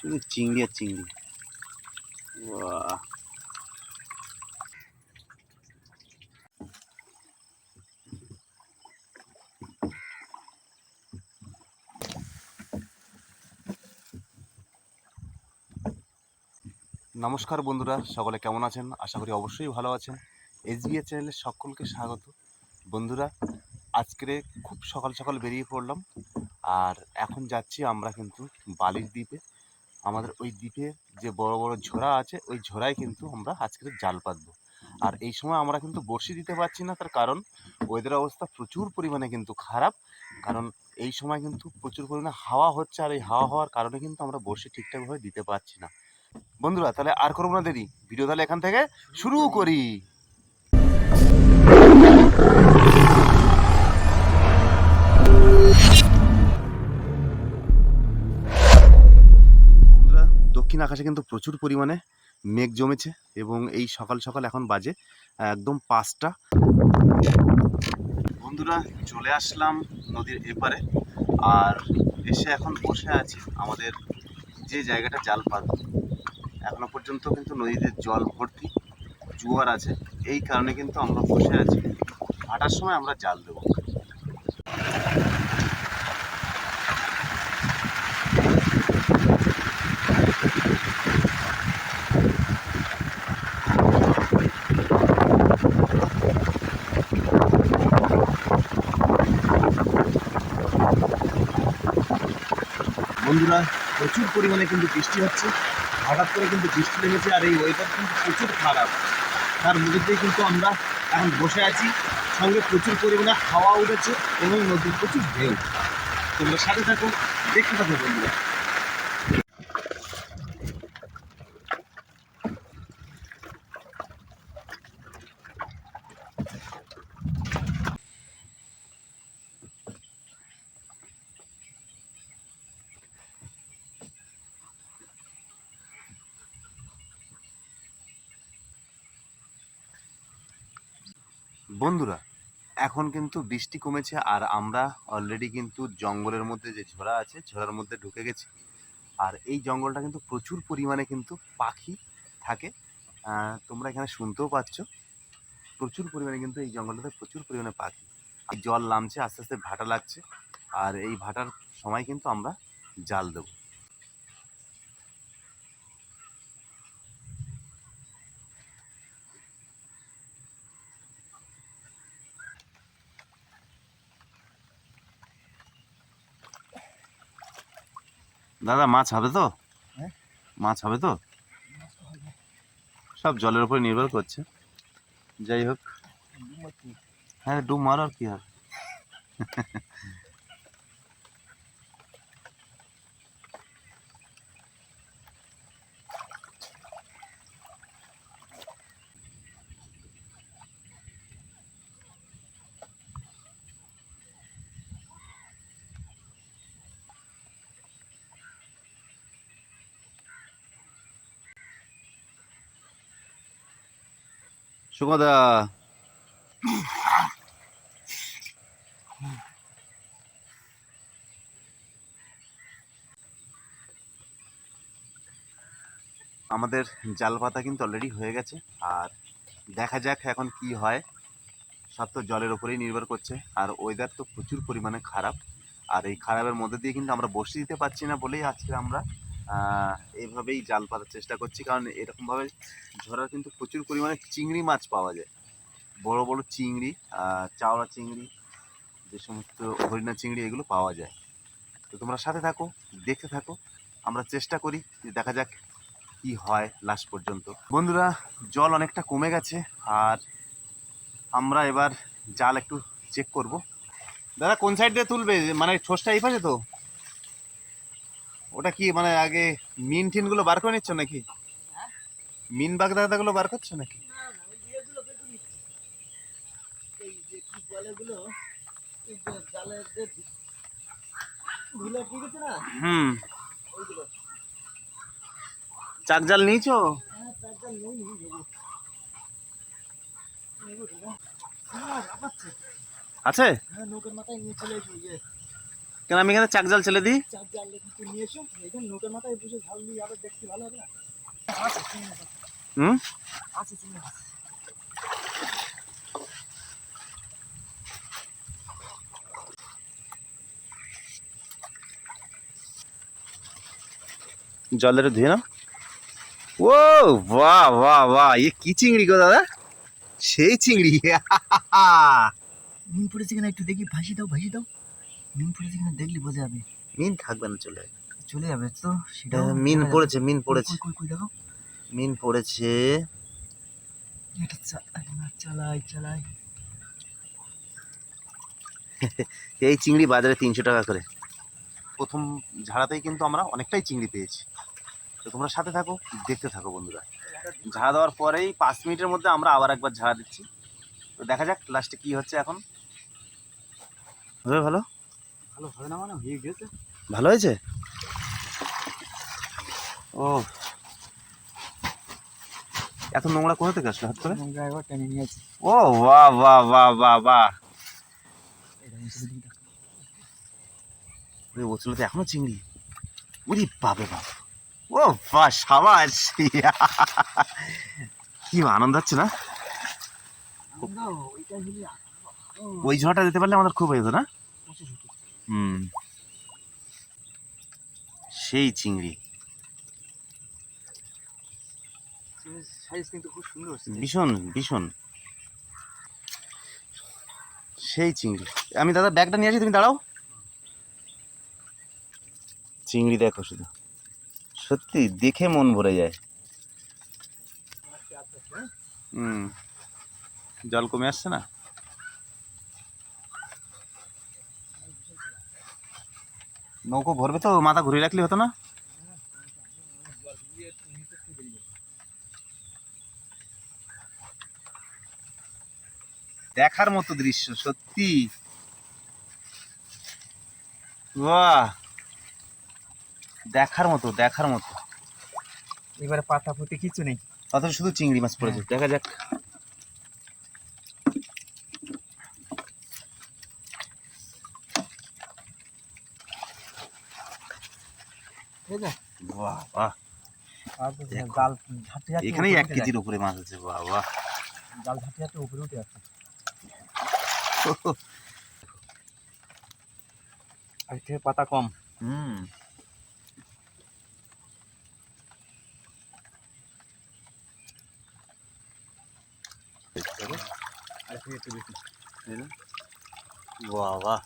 শুধু চিংড়ি আর চিংড়ি। বাহ! নমস্কার বন্ধুরা, সকলে কেমন আছেন? আশা করি অবশ্যই ভালো আছেন। এসবিএ চ্যানেলে সকলকে স্বাগত। বন্ধুরা, আজকে খুব সকাল সকাল বেরিয়ে পড়লাম, আর এখন যাচ্ছি আমরা কিন্তু বালির দ্বীপে। আমাদের ওই দ্বীপে যে বড় বড় ঝোড়া আছে, ওই ঝোড়ায় কিন্তু আমরা আজকে জাল পাতবো। আর এই সময় আমরা কিন্তু বড়শি দিতে পারছি না, তার কারণ ওয়েদার অবস্থা প্রচুর পরিমাণে কিন্তু খারাপ। কারণ এই সময় কিন্তু প্রচুর পরিমাণে হাওয়া হচ্ছে, আর এই হাওয়া হওয়ার কারণে কিন্তু আমরা বড়শি ঠিকঠাকভাবে দিতে পারছি না। বন্ধুরা, তাহলে আর করবো না দেরি, ভিডিও তাহলে এখান থেকে শুরু করি। বন্ধুরা, দক্ষিণ আকাশে কিন্তু প্রচুর পরিমাণে মেঘ জমেছে, এবং এই সকাল সকাল এখন বাজে একদম 5টা। বন্ধুরা, চলে আসলাম নদীর এপারে, আর এসে এখন বসে আছি আমাদের যে জায়গাটা জাল পাতবো। এখনো পর্যন্ত কিন্তু নদীতে জল ভর্তি, জোয়ার আছে, এই কারণে কিন্তু আমরা বসে আছি। 8টার সময় আমরা জাল দেবো। বন্ধুরা, প্রচুর পরিমাণে কিন্তু বৃষ্টি হচ্ছে, হঠাৎ করে কিন্তু বৃষ্টি নেমেছে, আর এই ওয়েদার কিন্তু প্রচুর খারাপ। তার মধ্যে দিয়ে কিন্তু আমরা এখন বসে আছি, সঙ্গে প্রচুর পরিমাণে হাওয়া উঠেছে এবং নদীর প্রচুর ঢেউ। তোমরা সাথে থাকো, দেখতে থাকো বন্ধুরা। বন্ধুরা, এখন কিন্তু বৃষ্টি কমেছে, আর আমরা অলরেডি কিন্তু জঙ্গলের মধ্যে যে ঝোড়া আছে, ঝোড়ার মধ্যে ঢুকে গেছি। আর এই জঙ্গলটা কিন্তু প্রচুর পরিমাণে কিন্তু পাখি থাকে। তোমরা এখানে শুনতেও পাচ্ছ, প্রচুর পরিমাণে কিন্তু এই জঙ্গলটাতে প্রচুর পরিমাণে পাখি। আর জল নামছে, আস্তে আস্তে ভাটা লাগছে, আর এই ভাটার সময় কিন্তু আমরা জাল দেবো। দাদা, মাছ হবে তো? মাছ হবে তো? সব জলের উপরে নির্ভর করছে। যাই হোক, হ্যাঁ, ডুব মারো, আর কি হবে। সুমদা, আমাদের জাল পাতা কিন্তু অলরেডি হয়ে গেছে, আর দেখা যাক এখন কি হয়। সব তো জলের ওপরেই নির্ভর করছে, আর ওয়েদার তো প্রচুর পরিমাণে খারাপ। আর এই খারাপের মধ্যে দিয়ে কিন্তু আমরা বসে দিতে পারছি না বলেই আজকে আমরা এইভাবেই জাল পাতার চেষ্টা করছি। কারণ এরকমভাবে ঝড়ার কিন্তু প্রচুর পরিমাণে চিংড়ি মাছ পাওয়া যায়, বড় বড় চিংড়ি, চাওড়া চিংড়ি, যে সমস্ত হরিণা চিংড়ি, এগুলো পাওয়া যায়। তো তোমরা সাথে থাকো, দেখতে থাকো, আমরা চেষ্টা করি যে দেখা যাক কি হয় লাস্ট পর্যন্ত। বন্ধুরা, জল অনেকটা কমে গেছে, আর আমরা এবার জাল একটু চেক করব। দাদা, কোন সাইড দিয়ে তুলবে? মানে ছোসটা এই পাশে তো? ওটা কি মানে আগে মিন টিনগুলো বার করে নিচ্ছ নাকি? মিন বাগদাগুলো বার করছো নাকি? হুম, চাক জাল নিয়েছো? আছে? কেন আমি এখানে চাক জাল ছেলে দিই? চার জাল একটু নিয়ে এসো, এখানে নৌকার মাথায় বসে ঝাল দিয়ে আবার দেখতে ভালো হবে না? আছে চিংড়ি মাছ, হুম, আছে চিংড়ি মাছ। জলের ধুয়ে নাও। ও বাহ বাহ বাহ, এ কি চিংড়ি গো দাদা, সেই চিংড়ি। মিন পড়েছে কিনা একটু দেখি, ভাসি দাও ভাসি দাও। মিন পড়েছে কিনা দেখলি বোঝা যাবে। মিন থাকবে না, চলে চলে যাবে তো সেটাও। মিন পড়েছে, মিন পড়েছে, কই কই দেখো, মিন পড়েছে। এটা চালাই চালাই। এই চিংড়ি বাজারে 300 টাকা করে। প্রথম ঝাড়াতেই কিন্তু আমরা অনেকটাই চিংড়ি পেয়েছি। তো তোমরা সাথে থাকো, দেখতে থাকো বন্ধুরা। ঝাড়া দেওয়ার পরেই 5 মিনিটের মধ্যে আমরা আবার একবার ঝাড়া দিচ্ছি। তো দেখা যাক লাস্টে কি হচ্ছে। এখন হবে ভালো, ভালো হবে না মানে হয়ে গেছে। ভালো হয়েছে। ও, এত নোংরা কোথা থেকে আসলো হাত করে? নোংরা একবার টেনে নিয়েছি। ও বাহ বাহ বাহ বাহ বাহ, বলছিল তো এখনো চিংড়ি। উরি বাবে বাপ, ও বাহ সাবাস। কি আনন্দ হচ্ছে না? ওই ঝড়টা দিতে পারলে আমাদের খুব হয়েছে না? হুম, সেই চিংড়ি, সাইজ কিন্তু খুব সুন্দর হচ্ছে। ভীষণ ভীষণ সেই চিংড়ি। আমি দাদা ব্যাগটা নিয়ে আসি, তুমি দাঁড়াও। চিংড়ি দেখো শুধু, সত্যি দেখে মন ভরে যায়। হুম, জল কমে আসছে না? নৌকো ভরবে তো, মাথা ঘুরিয়ে রাখলে হতো না? দেখার মতো দৃশ্য সত্যি, বাহ, দেখার মতো দেখার মতো। এবারে পাতা পুঁতি কিছু নেই, অথচ শুধু চিংড়ি মাছ পড়েছে। দেখা যাক। বাহ বাহ, জাল ঝাঁটি এখানেই 1 কেজির উপরে মাছ আছে। বাহ বাহ, জাল ঝাঁটি উপরে উঠে আসছে। আর থেকে পাতা কম। হুম, বাহ বাহ,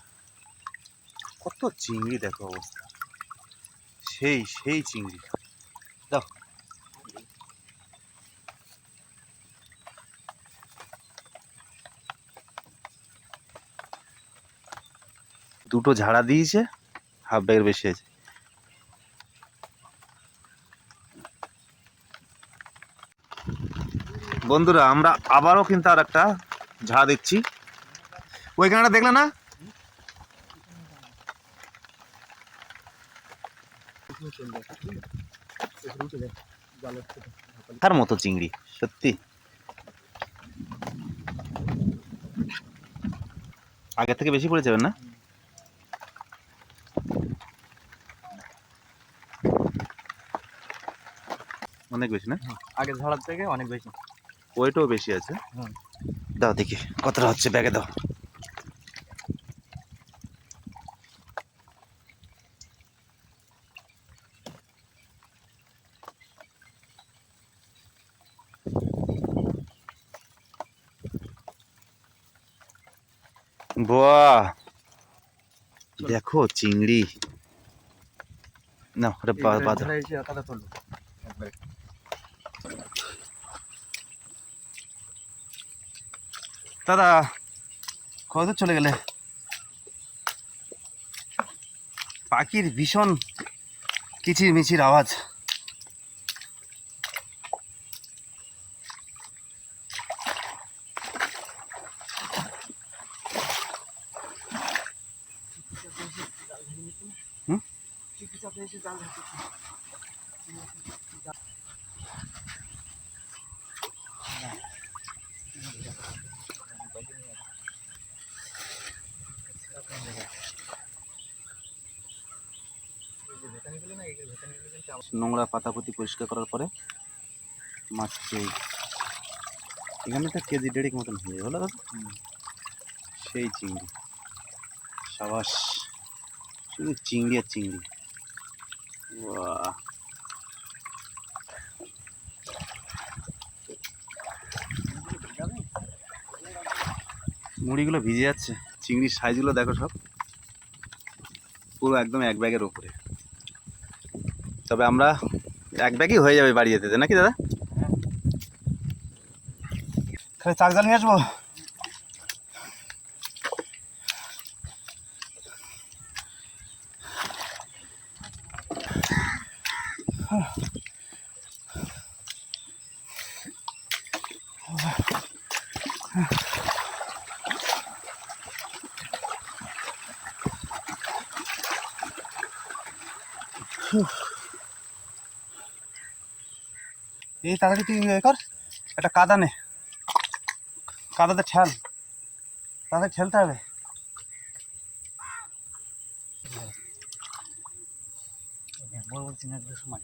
কত চিংড়ি দেখো অবস্থা, সেই সেই চিংড়ি। দাও, দুটো ঝাড়া দিয়েছে, হাফ ব্যাগের বেশি আছে। বন্ধুরা আমরা আবারও কিন্তু আর একটা ঝাড়া দিচ্ছি। ওইখানটা দেখলে না? তার মতো চিংড়ি সত্যি, আগে থেকে বেশি পড়ে যাবেন না? অনেক বেশি না? আগে ঝাড়ার থেকে অনেক বেশি, ওয়েটও বেশি আছে। দাও দেখি কতটা হচ্ছে, ব্যাগে দাও। বাহ, দেখো চিংড়ি। না ওটা বাঁধো। দাদা কত চলে গেলে? পাখির ভীষণ কিচির মিচির আওয়াজ। হুম, ভেতনিগুলো না, এই ভেতনিগুলো কিন্তু নোংরা পাতাপুতি পরিষ্কার করার পরে মাছ সেই এখানে তো কেজি দেড়েক মতন হয়ে হলো দাদা। সেই চিংড়ি, সাবাস, শুধু চিংড়ি আর চিংড়ি। বাহ, মুড়িগুলো ভিজে যাচ্ছে, চিংড়ির সাইজগুলো দেখো সব পুরো একদম এক ব্যাগের ওপরে। তবে আমরা এক ব্যাগই হয়ে যাবে বাড়ি যেতে, নাকি দাদা? খালি চাক জাল নিয়ে আসবো। এই তাড়াতাড়ি তুই ইয়ে কর, একটা কাদা নে, কাদাতে ঠেল, তাহলে ঠেলতে হবে। বড় বড় চিংড়িগুলো সময়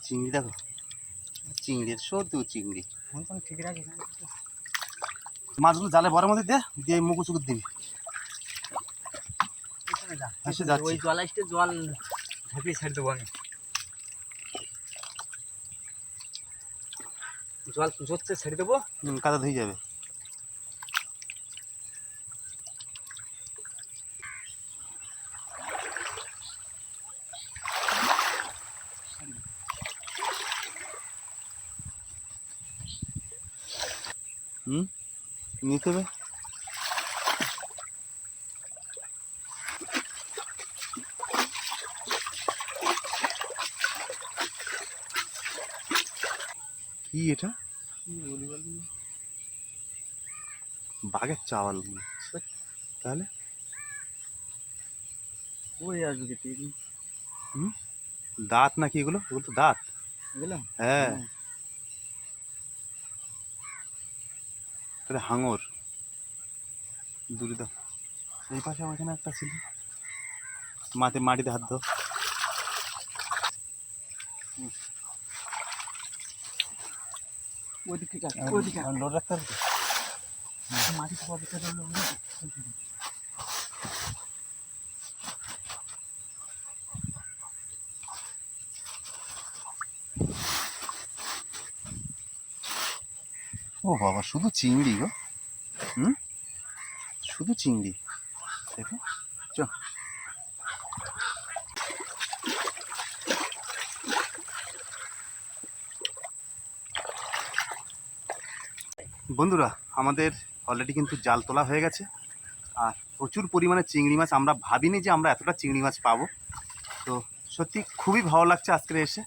চিংড়ি দেখো, চিংড়ির শুধু চিংড়ি। এখন ঠিক রাখি। মাছগুলো জালে বড়ের মধ্যে দিয়ে মুখু চুকুর দিবি। এসে যাচ্ছে। ওই জল আসতে জল ঝাঁপিয়ে ছেড়ে দেবো আমি। জল জোরছে ছেড়ে দেবো, কাদা ধুয়ে যাবে। নিতে হবে। কি এটা? বাঘের চাওয়াল তাহলে ওই আসবে তিন দাঁত নাকি এগুলো? এগুলো তো দাঁত। এগুলো হ্যাঁ, তাহলে হাঙর দূরে দাও। এই পাশে ওইখানে একটা ছিল, মাটিতে হাত দাও। ওইদিকে ওইদিকে লোড রাখতে হবে। মাটি পবিত্র ও বাবা, শুধু চিংড়ি গো। শুধু চিংড়ি দেখো। চ বন্ধুরা, আমাদের অলরেডি কিন্তু জাল তোলা হয়ে গেছে আর প্রচুর পরিমাণে চিংড়ি মাছ। আমরা ভাবিনি যে আমরা এতটা চিংড়ি মাছ পাবো। তো সত্যি খুবই ভালো লাগছে আজকে এসে।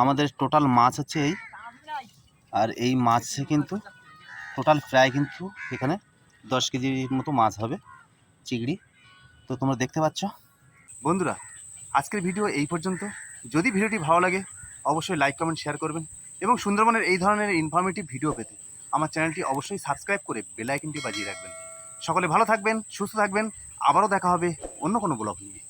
আমাদের টোটাল মাছ হচ্ছে এই, আর এই মাছে কিন্তু টোটাল প্রায় কিন্তু এখানে 10 কেজির মতো মাছ হবে চিংড়ি। তো তোমরা দেখতে পাচ্ছ বন্ধুরা, আজকের ভিডিও এই পর্যন্ত। যদি ভিডিওটি ভালো লাগে অবশ্যই লাইক কমেন্ট শেয়ার করবেন, এবং সুন্দরবনের এই ধরনের ইনফরমেটিভ ভিডিও পেতে আমার চ্যানেলটি অবশ্যই সাবস্ক্রাইব করে বেল আইকনটি বাজিয়ে রাখবেন। সকলে ভালো থাকবেন, সুস্থ থাকবেন। আবারও দেখা হবে অন্য কোনো ব্লগ নিয়ে।